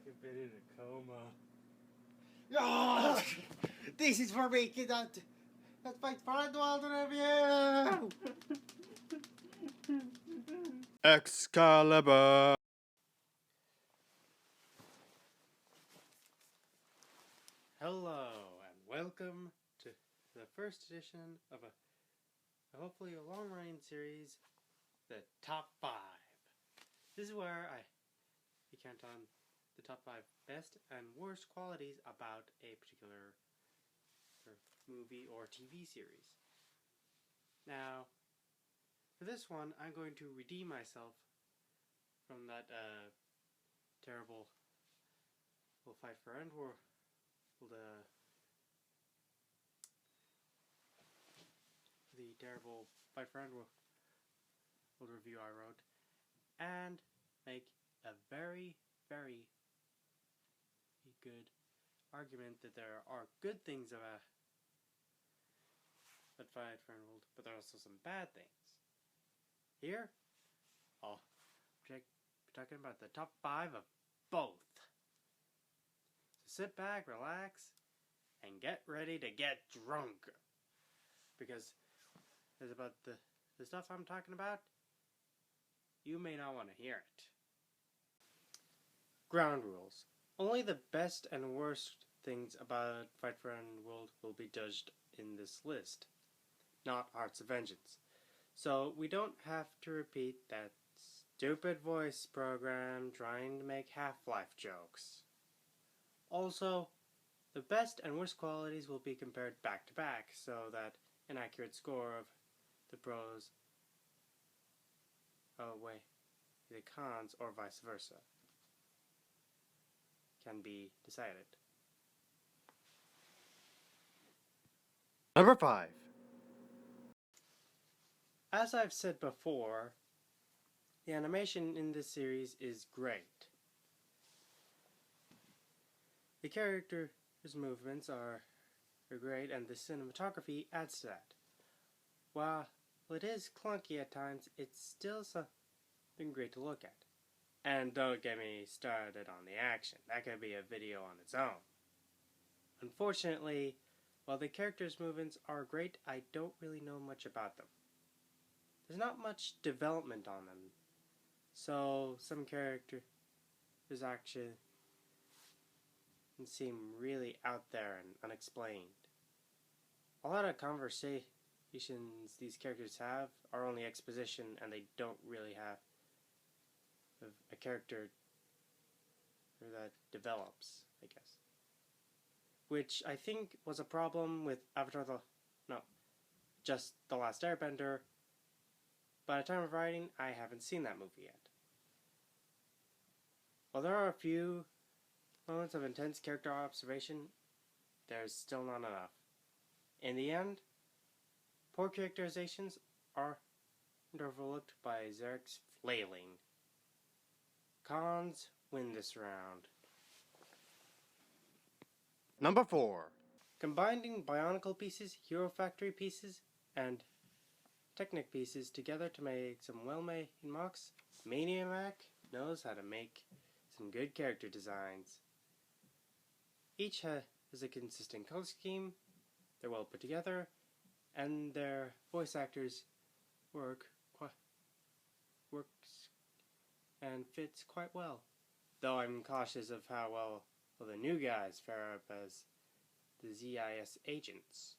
You've been in a coma. Oh, this is for me, kid. Let's fight for Endworld review! Excalibur! Hello, and welcome to the first edition of a hopefully a long-running series, the Top 5. This is where I recount on the top 5 best and worst qualities about a particular movie or TV series. Now, for this one, I'm going to redeem myself from that terrible "We'll Fight for Endworld" the terrible "Fight for Endworld" review I wrote, and make a very, very good argument that there are good things about Fight for Endworld, but there are also some bad things. Here, I'll be talking about the top 5 of both. So sit back, relax, and get ready to get drunk. Because it's about the stuff I'm talking about, you may not want to hear it. Ground rules. Only the best and worst things about Fight for Endworld will be judged in this list, not Hearts of Vengeance. So we don't have to repeat that stupid voice program trying to make Half-Life jokes. Also, the best and worst qualities will be compared back to back so that an accurate score of the pros outweigh the cons or vice versa can be decided. Number 5. As I've said before, the animation in this series is great. The characters' movements are great, and the cinematography adds to that. While it is clunky at times, it's still something great to look at. And don't get me started on the action. That could be a video on its own. Unfortunately, while the characters' movements are great, I don't really know much about them. There's not much development on them, so some characters actually seem really out there and unexplained. A lot of conversations these characters have are only exposition, and they don't really have a character that develops, I guess. Which I think was a problem with just The Last Airbender. By the time of writing, I haven't seen that movie yet. While there are a few moments of intense character observation, there's still not enough. In the end, poor characterizations are overlooked by Zarek's flailing. Cons win this round. Number 4. Combining Bionicle pieces, Hero Factory pieces, and Technic pieces together to make some well-made mocks, Maniac knows how to make some good character designs. Each has a consistent color scheme, they're well put together, and their voice actors works and fits quite well. Though I'm cautious of how well the new guys fare up as the ZIS agents.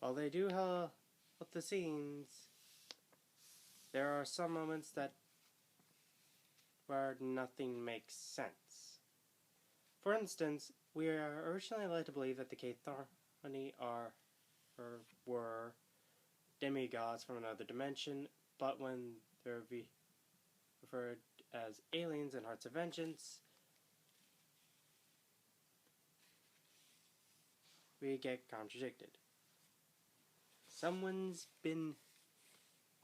While they do help the scenes, there are some moments where nothing makes sense. For instance, we are originally led to believe that the Caethani were demigods from another dimension, but when they're referred as aliens in Hearts of Vengeance, we get contradicted. Someone's been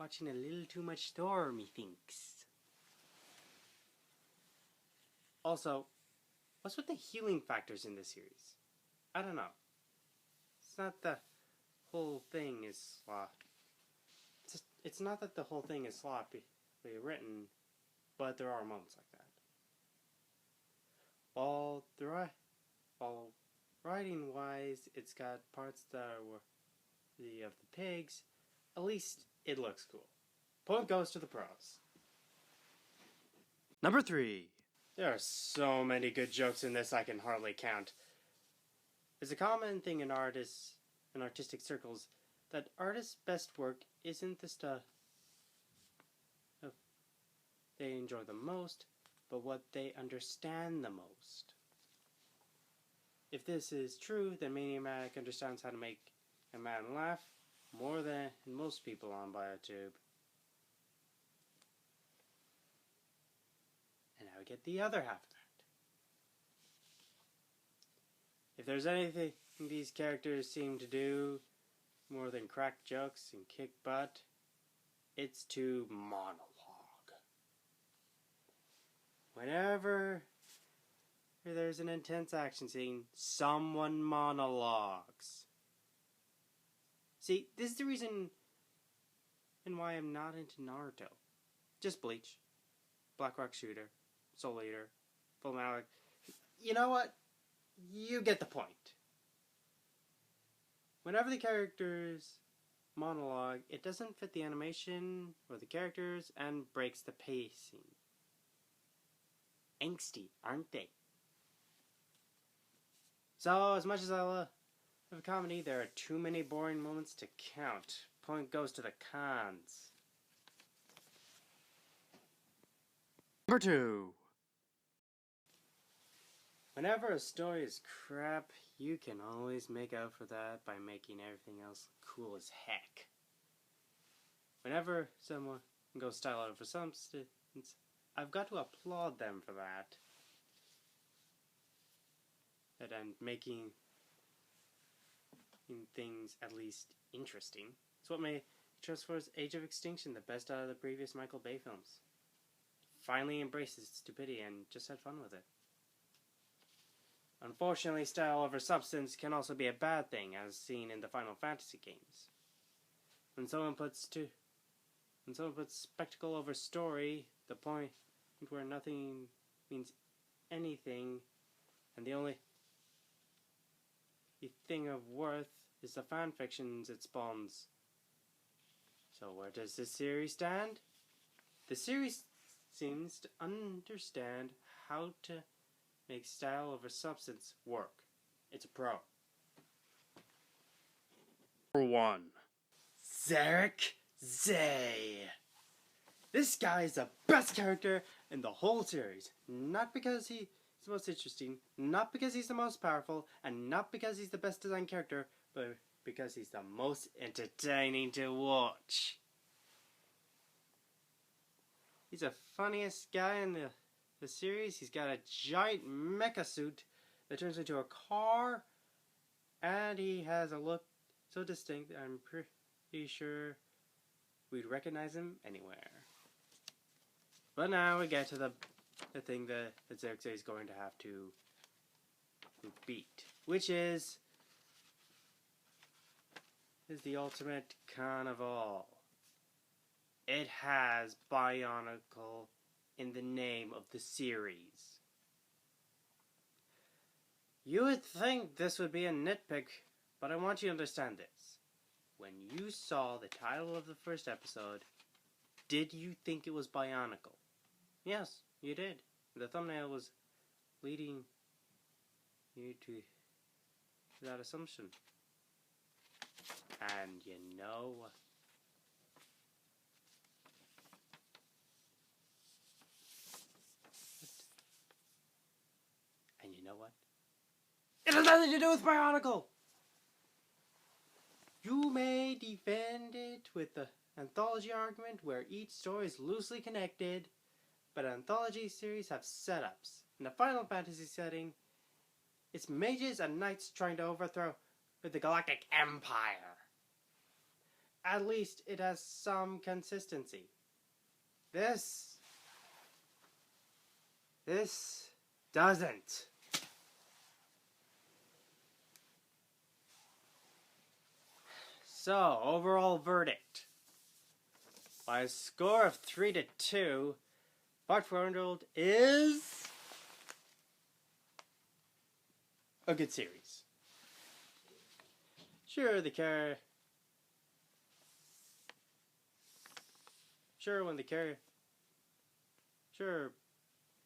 watching a little too much Thor, methinks. Also, what's with the healing factors in this series? I don't know. It's not the whole thing is sloppy. It's not that the whole thing is sloppy. written, but there are moments like that. While writing-wise, it's got parts that are worthy of the pigs, at least it looks cool. Point goes to the pros. Number 3. There are so many good jokes in this I can hardly count. It's a common thing in artistic circles that artists' best work isn't the stuff they enjoy the most, but what they understand the most. If this is true, then Maniac understands how to make a man laugh more than most people on BioTube. And now we get the other half of that. If there's anything these characters seem to do more than crack jokes and kick butt, it's to monologue. Whenever there's an intense action scene, someone monologues. See, this is the reason and why I'm not into Naruto. Just Bleach, Black Rock Shooter, Soul Eater, Full Metal. You know what? You get the point. Whenever the characters monologue, it doesn't fit the animation or the characters and breaks the pacing. Angsty, aren't they? So, as much as I love comedy, there are too many boring moments to count. Point goes to the cons. Number 2. Whenever a story is crap, you can always make out for that by making everything else cool as heck. Whenever someone goes style over substance, I've got to applaud them for that. And making things at least interesting. It's what made Transformers Age of Extinction the best out of the previous Michael Bay films. Finally embraces stupidity and just had fun with it. Unfortunately, style over substance can also be a bad thing, as seen in the Final Fantasy games. When someone puts spectacle over story, the point where nothing means anything, and the only thing of worth is the fan fictions it spawns. So where does this series stand? The series seems to understand how to make style over substance work. It's a pro. Number 1. Zarek Zay. This guy is the best character in the whole series. Not because he's the most interesting, not because he's the most powerful, and not because he's the best designed character, but because he's the most entertaining to watch. He's the funniest guy in the series. He's got a giant mecha suit that turns into a car, and he has a look so distinct that I'm pretty sure we'd recognize him anywhere. But now we get to the thing that Xerxes is going to have to beat, which is the ultimate con of all. It has Bionicle in the name of the series. You would think this would be a nitpick, but I want you to understand this. When you saw the title of the first episode, did you think it was Bionicle? Yes, you did. The thumbnail was leading you to that assumption. And you know, what? It has nothing to do with Bionicle! You may defend it with the anthology argument where each story is loosely connected, but anthology series have setups. In a Final Fantasy setting, it's mages and knights trying to overthrow the Galactic Empire. At least it has some consistency. This doesn't. So, overall verdict. by a score of 3-2, Fight for Endworld is a good series. Sure,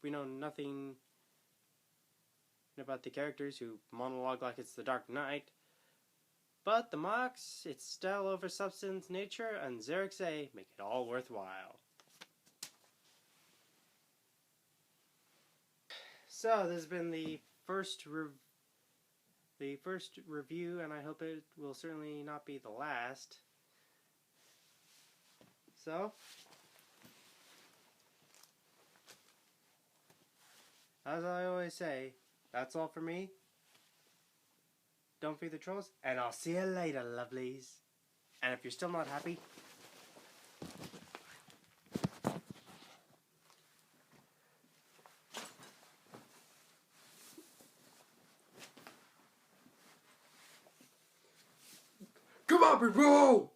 we know nothing about the characters who monologue like it's the Dark Knight. But the mocks, its style over substance, nature, and Xerxes make it all worthwhile. So, this has been the first review, and I hope it will certainly not be the last. So, as I always say, that's all for me. Don't feed the trolls, and I'll see you later, lovelies. And if you're still not happy, Come on, people!